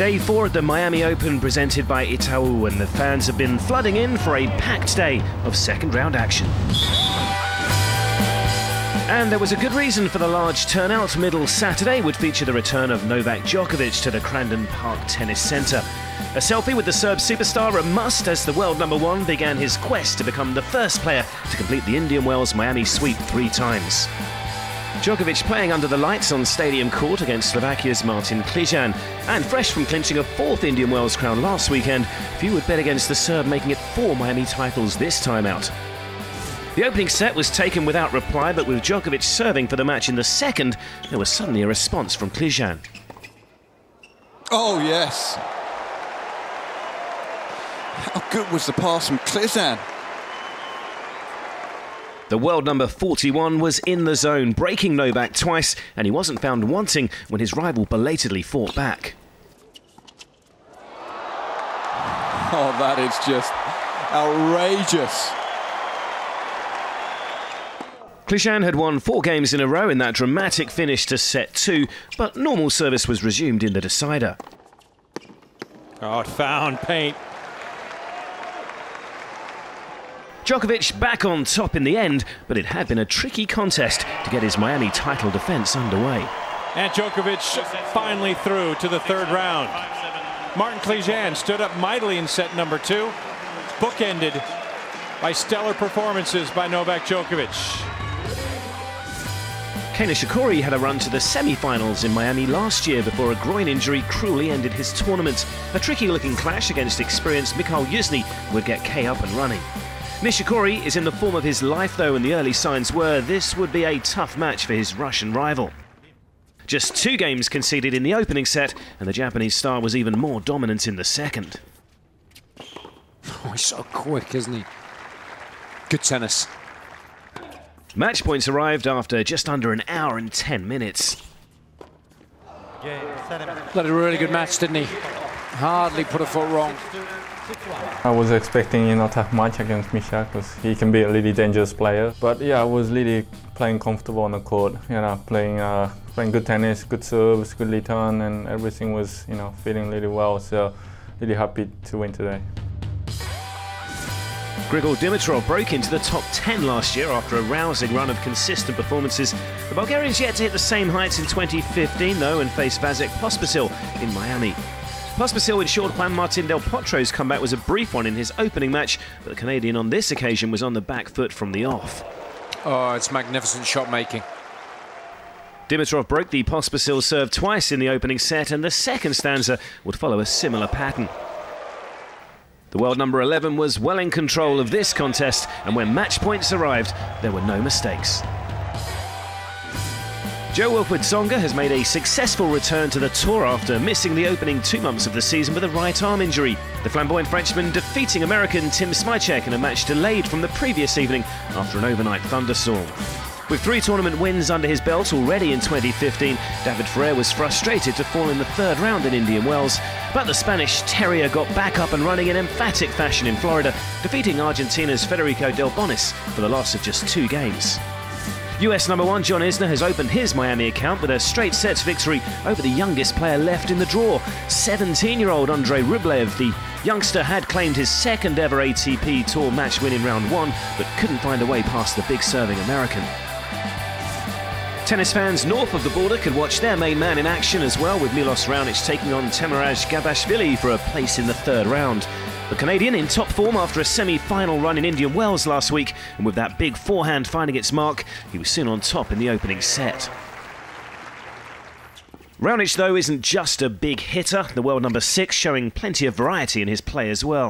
Day 4 at the Miami Open presented by Itaú, and the fans have been flooding in for a packed day of second round action. And there was a good reason for the large turnout. Middle Saturday would feature the return of Novak Djokovic to the Crandon Park Tennis Centre. A selfie with the Serb superstar a must as the world #1 began his quest to become the first player to complete the Indian Wells Miami sweep 3 times. Djokovic playing under the lights on Stadium Court against Slovakia's Martin Klijan, and fresh from clinching a 4th Indian Wells crown last weekend, few would bet against the Serb making it 4 Miami titles this time out. The opening set was taken without reply, but with Djokovic serving for the match in the second, there was suddenly a response from Klijan. Oh yes! How good was the pass from Klijan? The world number 41 was in the zone, breaking Novak twice, and he wasn't found wanting when his rival belatedly fought back. Oh, that is just outrageous. Klijan had won 4 games in a row in that dramatic finish to set 2, but normal service was resumed in the decider. Oh, it found paint. Djokovic back on top in the end, but it had been a tricky contest to get his Miami title defence underway. And Djokovic finally through to the 3rd round. Martin Klijan stood up mightily in set number 2, bookended by stellar performances by Novak Djokovic. Nishikori had a run to the semi-finals in Miami last year before a groin injury cruelly ended his tournament. A tricky-looking clash against experienced Youzhny would get K up and running. Nishikori is in the form of his life though, and the early signs were this would be a tough match for his Russian rival. Just 2 games conceded in the opening set, and the Japanese star was even more dominant in the second. Oh, he's so quick, isn't he? Good tennis. Match points arrived after just under an hour and 10 minutes. Played a really good match, didn't he? Hardly put a foot wrong. I was expecting, tough match against Misha because he can be a really dangerous player. But yeah, I was really playing comfortable on the court. Playing good tennis, good serves, good return, and everything was, feeling really well. So really happy to win today. Grigor Dimitrov broke into the top 10 last year after a rousing run of consistent performances. The Bulgarian's yet to hit the same heights in 2015 though, and faced Pospisil in Miami. Pospisil ensured Juan Martín del Potro's comeback was a brief one in his opening match, but the Canadian on this occasion was on the back foot from the off. Oh, it's magnificent shot making. Dimitrov broke the Pospisil serve twice in the opening set, and the second stanza would follow a similar pattern. The world number 11 was well in control of this contest, and when match points arrived, there were no mistakes. Jo-Wilfried Tsonga has made a successful return to the tour after missing the opening 2 months of the season with a right arm injury. The flamboyant Frenchman defeating American Tim Smyczek in a match delayed from the previous evening after an overnight thunderstorm. With 3 tournament wins under his belt already in 2015, David Ferrer was frustrated to fall in the 3rd round in Indian Wells, but the Spanish Terrier got back up and running in emphatic fashion in Florida, defeating Argentina's Federico Del Bonis for the loss of just 2 games. US #1 John Isner has opened his Miami account with a straight sets victory over the youngest player left in the draw, 17-year-old Andrei Rublev. The youngster had claimed his 2nd ever ATP Tour match win in round 1, but couldn't find a way past the big serving American. Tennis fans north of the border could watch their main man in action as well, with Milos Raonic taking on Temuraj Gabashvili for a place in the 3rd round. The Canadian in top form after a semi-final run in Indian Wells last week, and with that big forehand finding its mark, he was soon on top in the opening set. Raonic, though, isn't just a big hitter. The world number 6 showing plenty of variety in his play as well.